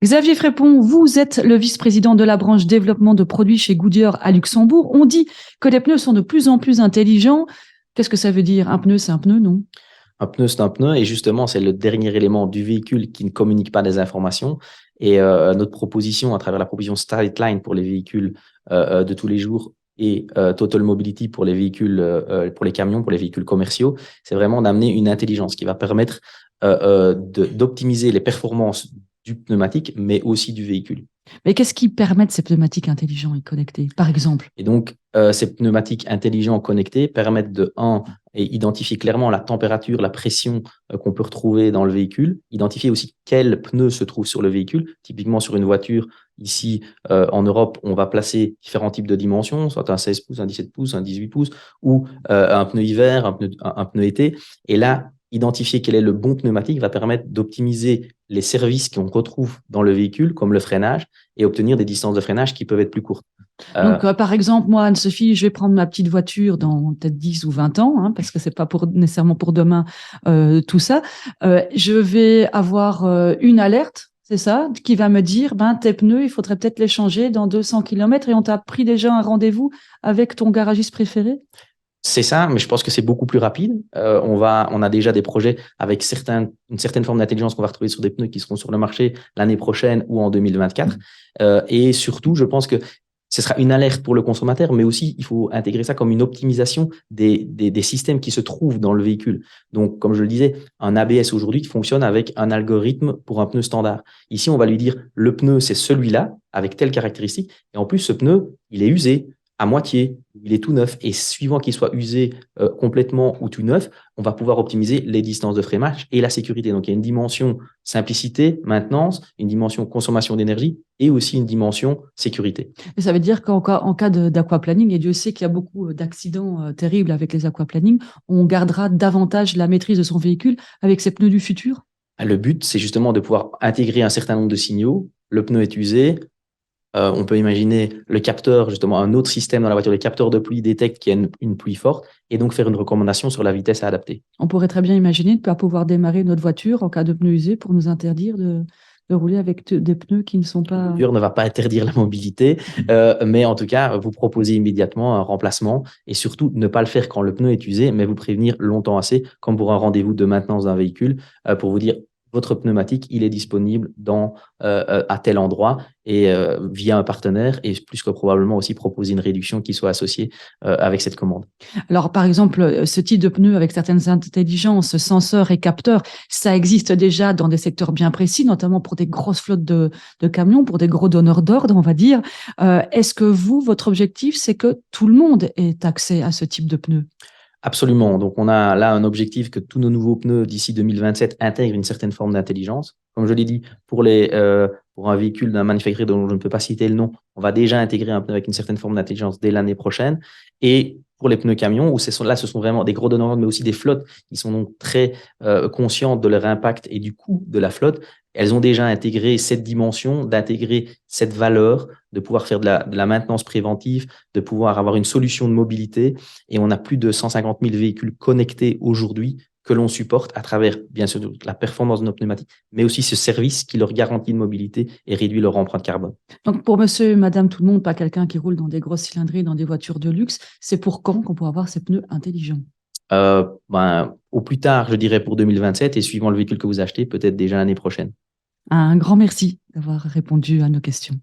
Xavier Frépon, vous êtes le vice-président de la branche développement de produits chez Goodyear à Luxembourg. On dit que les pneus sont de plus en plus intelligents. Qu'est-ce que ça veut dire? Un pneu, c'est un pneu, non? Un pneu, c'est un pneu, et justement, c'est le dernier élément du véhicule qui ne communique pas des informations. Et notre proposition, à travers la proposition StarLine pour les véhicules de tous les jours et Total Mobility pour les véhicules, pour les camions, pour les véhicules commerciaux, c'est vraiment d'amener une intelligence qui va permettre d'optimiser les performances du pneumatique, mais aussi du véhicule. Mais qu'est-ce qui permet de ces pneumatiques intelligents et connectés, par exemple? Et donc, ces pneumatiques intelligents connectés permettent de, un, et identifier clairement la température, la pression qu'on peut retrouver dans le véhicule, identifier aussi quel pneu se trouve sur le véhicule. Typiquement, sur une voiture, ici en Europe, on va placer différents types de dimensions, soit un 16 pouces, un 17 pouces, un 18 pouces, ou un pneu hiver, un pneu été. Et là, identifier quel est le bon pneumatique va permettre d'optimiser les services qu'on retrouve dans le véhicule, comme le freinage, et obtenir des distances de freinage qui peuvent être plus courtes. Euh, Donc, par exemple, moi, Anne-Sophie, je vais prendre ma petite voiture dans peut-être 10 ou 20 ans, hein, parce que c'est pas nécessairement pour demain, tout ça. Je vais avoir une alerte, c'est ça, qui va me dire, ben, tes pneus, il faudrait peut-être les changer dans 200 kilomètres et on t'a pris déjà un rendez-vous avec ton garagiste préféré. C'est ça, mais je pense que c'est beaucoup plus rapide. On a déjà des projets avec une certaine forme d'intelligence qu'on va retrouver sur des pneus qui seront sur le marché l'année prochaine ou en 2024. Et surtout, je pense que ce sera une alerte pour le consommateur, mais aussi il faut intégrer ça comme une optimisation des systèmes qui se trouvent dans le véhicule. Donc, comme je le disais, un ABS aujourd'hui fonctionne avec un algorithme pour un pneu standard. Ici, on va lui dire le pneu, c'est celui-là, avec telle caractéristique. Et en plus, ce pneu, il est usé à moitié, il est tout neuf, et suivant qu'il soit usé complètement ou tout neuf, on va pouvoir optimiser les distances de freinage et la sécurité. Donc, il y a une dimension simplicité, maintenance, une dimension consommation d'énergie et aussi une dimension sécurité. Et ça veut dire qu'en cas d'aquaplaning, et Dieu sait qu'il y a beaucoup d'accidents terribles avec les aquaplaning, on gardera davantage la maîtrise de son véhicule avec ses pneus du futur. Le but, c'est justement de pouvoir intégrer un certain nombre de signaux. Le pneu est usé. On peut imaginer le capteur, justement, un autre système dans la voiture, le capteur de pluie détecte qu'il y a une pluie forte et donc faire une recommandation sur la vitesse à adapter. On pourrait très bien imaginer de ne pas pouvoir démarrer notre voiture en cas de pneus usés pour nous interdire de rouler avec des pneus qui ne sont La pas. voiture ne va pas interdire la mobilité, mais en tout cas, vous proposez immédiatement un remplacement et surtout ne pas le faire quand le pneu est usé, mais vous prévenir longtemps assez, comme pour un rendez-vous de maintenance d'un véhicule, pour vous dire votre pneumatique, il est disponible à tel endroit et via un partenaire et plus que probablement aussi proposer une réduction qui soit associée avec cette commande. Alors, par exemple, ce type de pneus avec certaines intelligences, senseurs et capteurs, ça existe déjà dans des secteurs bien précis, notamment pour des grosses flottes de camions, pour des gros donneurs d'ordre, on va dire. Est-ce que vous, votre objectif, c'est que tout le monde ait accès à ce type de pneus? Absolument. Donc, on a là un objectif que tous nos nouveaux pneus d'ici 2027 intègrent une certaine forme d'intelligence. Comme je l'ai dit, pour un véhicule d'un manufacturier dont je ne peux pas citer le nom, on va déjà intégrer un pneu avec une certaine forme d'intelligence dès l'année prochaine. Et pour les pneus camions, là, ce sont vraiment des gros donneurs, mais aussi des flottes qui sont donc très conscientes de leur impact et du coût de la flotte. Elles ont déjà intégré cette dimension, d'intégrer cette valeur, de pouvoir faire de la maintenance préventive, de pouvoir avoir une solution de mobilité. Et on a plus de 150 000 véhicules connectés aujourd'hui que l'on supporte à travers, bien sûr, la performance de nos pneumatiques, mais aussi ce service qui leur garantit une mobilité et réduit leur empreinte carbone. Donc, pour monsieur et madame tout le monde, pas quelqu'un qui roule dans des grosses cylindrées, dans des voitures de luxe, c'est pour quand qu'on pourra avoir ces pneus intelligents? Au plus tard, je dirais pour 2027 et suivant le véhicule que vous achetez, peut-être déjà l'année prochaine. Un grand merci d'avoir répondu à nos questions.